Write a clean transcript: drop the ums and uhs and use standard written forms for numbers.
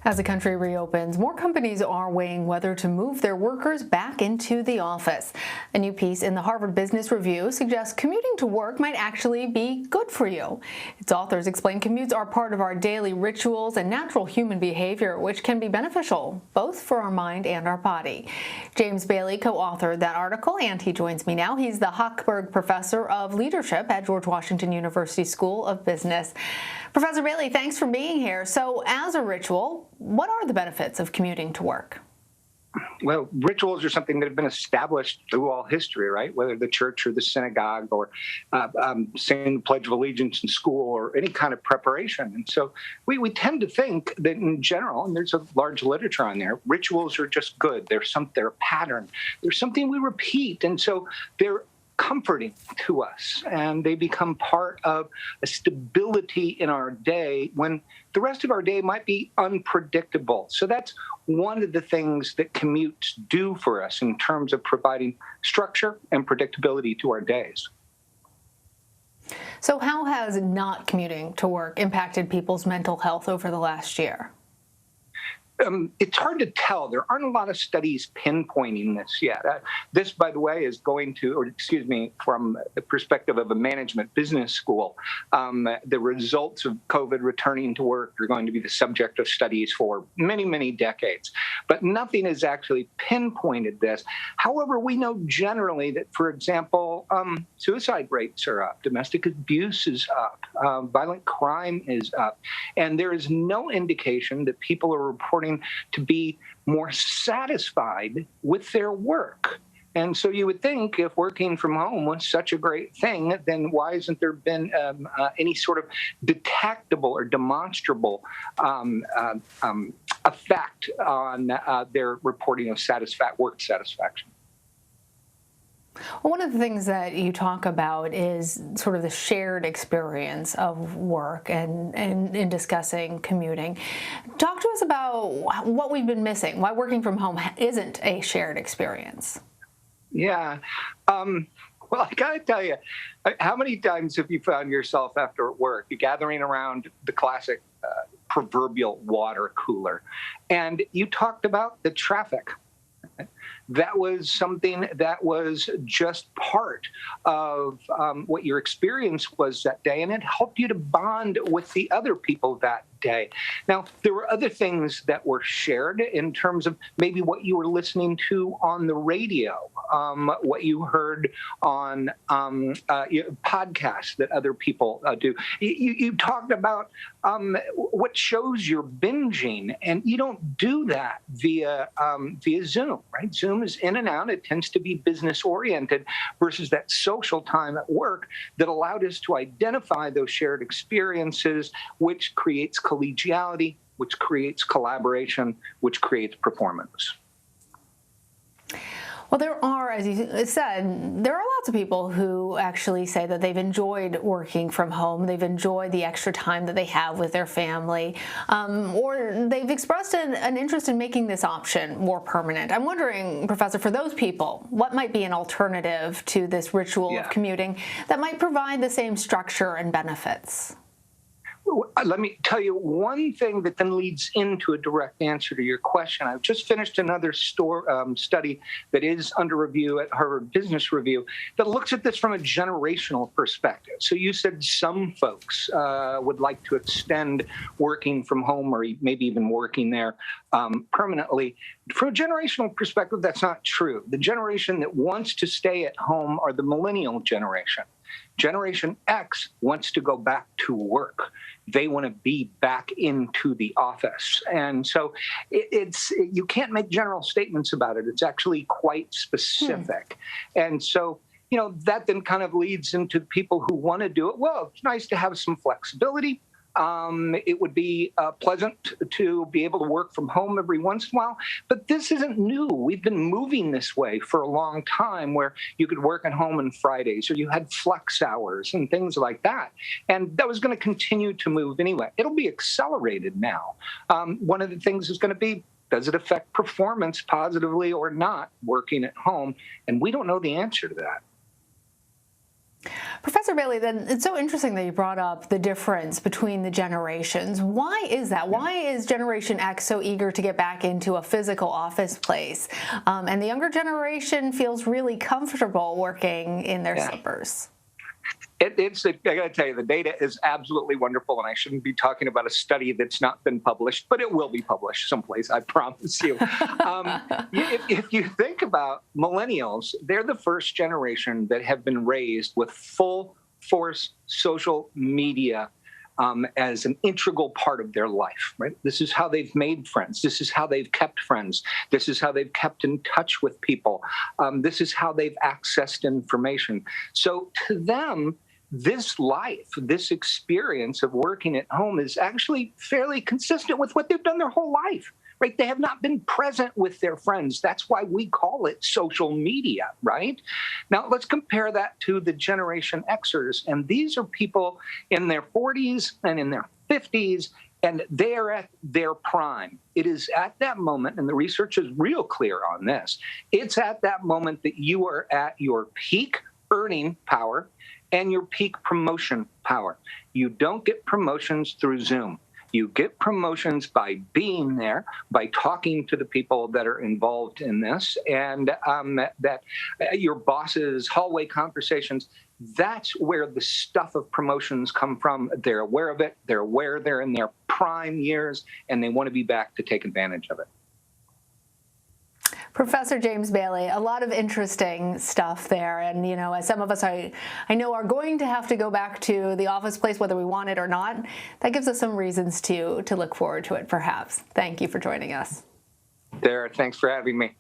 As the country reopens, more companies are weighing whether to move their workers back into the office. A new piece in the Harvard Business Review suggests commuting to work might actually be good for you. Its authors explain commutes are part of our daily rituals and natural human behavior, which can be beneficial both for our mind and our body. James Bailey co-authored that article, and he joins me now. He's the Hochberg Professor of Leadership at George Washington University School of Business. Professor Bailey, thanks for being here. So, as a ritual, what are the benefits of commuting to work? Well, rituals are something that have been established through all history, right? Whether the church or the synagogue or saying the Pledge of Allegiance in school or any kind of preparation. And so we tend to think that in general, and there's a large literature on there, rituals are just good. They're a pattern. They're something we repeat. And so they're comforting to us, and they become part of a stability in our day when the rest of our day might be unpredictable. So that's one of the things that commutes do for us in terms of providing structure and predictability to our days. So how has not commuting to work impacted people's mental health over the last year? It's hard to tell. There aren't a lot of studies pinpointing this yet. This, by the way, is from the perspective of a management business school. The results of COVID returning to work are going to be the subject of studies for many, many decades. But nothing has actually pinpointed this. However, we know generally that, for example, suicide rates are up, domestic abuse is up, violent crime is up, and there is no indication that people are reporting to be more satisfied with their work. And so you would think if working from home was such a great thing, then why hasn't there been any sort of detectable or demonstrable effect on their reporting of work satisfaction? Well, one of the things that you talk about is sort of the shared experience of work and in discussing commuting. Talk to us about what we've been missing, why working from home isn't a shared experience. Yeah. Well, I got to tell you, how many times have you found yourself after work, you're gathering around the classic proverbial water cooler, and you talked about the traffic? That was something that was just part of what your experience was that day, and it helped you to bond with the other people that day. Now, there were other things that were shared in terms of maybe what you were listening to on the radio, what you heard on podcasts that other people do. You talked about what shows you're binging, and you don't do that via Zoom, right? Zoom is in and out. It tends to be business-oriented versus that social time at work that allowed us to identify those shared experiences, which creates collegiality, which creates collaboration, which creates performance. Well, there are, as you said, there are lots of people who actually say that they've enjoyed working from home. They've enjoyed the extra time that they have with their family, or they've expressed an interest in making this option more permanent. I'm wondering, Professor, for those people, what might be an alternative to this ritual of commuting that might provide the same structure and benefits? Let me tell you one thing that then leads into a direct answer to your question. I've just finished another study that is under review at Harvard Business Review that looks at this from a generational perspective. So you said some folks would like to extend working from home or maybe even working there permanently. From a generational perspective, that's not true. The generation that wants to stay at home are the millennial generation. Generation X wants to go back to work. They want to be back into the office. And so you can't make general statements about it. It's actually quite specific. And so, that then kind of leads into people who want to do it. Well, it's nice to have some flexibility. It would be pleasant to be able to work from home every once in a while, but this isn't new. We've been moving this way for a long time where you could work at home on Fridays or you had flex hours and things like that. And that was going to continue to move anyway. It'll be accelerated now. One of the things is going to be, does it affect performance positively or not working at home? And we don't know the answer to that. Professor Bailey, then it's so interesting that you brought up the difference between the generations. Why is that? Why is Generation X so eager to get back into a physical office place? And the younger generation feels really comfortable working in their slippers. I got to tell you, the data is absolutely wonderful, and I shouldn't be talking about a study that's not been published, but it will be published someplace, I promise you. If you think about millennials, they're the first generation that have been raised with full force social media as an integral part of their life, right? This is how they've made friends. This is how they've kept friends. This is how they've kept in touch with people. This is how they've accessed information. So to them, this life, this experience of working at home is actually fairly consistent with what they've done their whole life, right? They have not been present with their friends. That's why we call it social media, right? Now, let's compare that to the Generation Xers. And these are people in their 40s and in their 50s, and they are at their prime. It is at that moment, and the research is real clear on this, it's at that moment that you are at your peak earning power and your peak promotion power. You don't get promotions through Zoom. You get promotions by being there, by talking to the people that are involved in this, and that your boss's hallway conversations. That's where the stuff of promotions come from. They're aware of it. They're aware they're in their prime years, and they want to be back to take advantage of it. Professor James Bailey, a lot of interesting stuff there. And, you know, as some of us I know are going to have to go back to the office place, whether we want it or not, that gives us some reasons to look forward to it, perhaps. Thank you for joining us. Thanks for having me.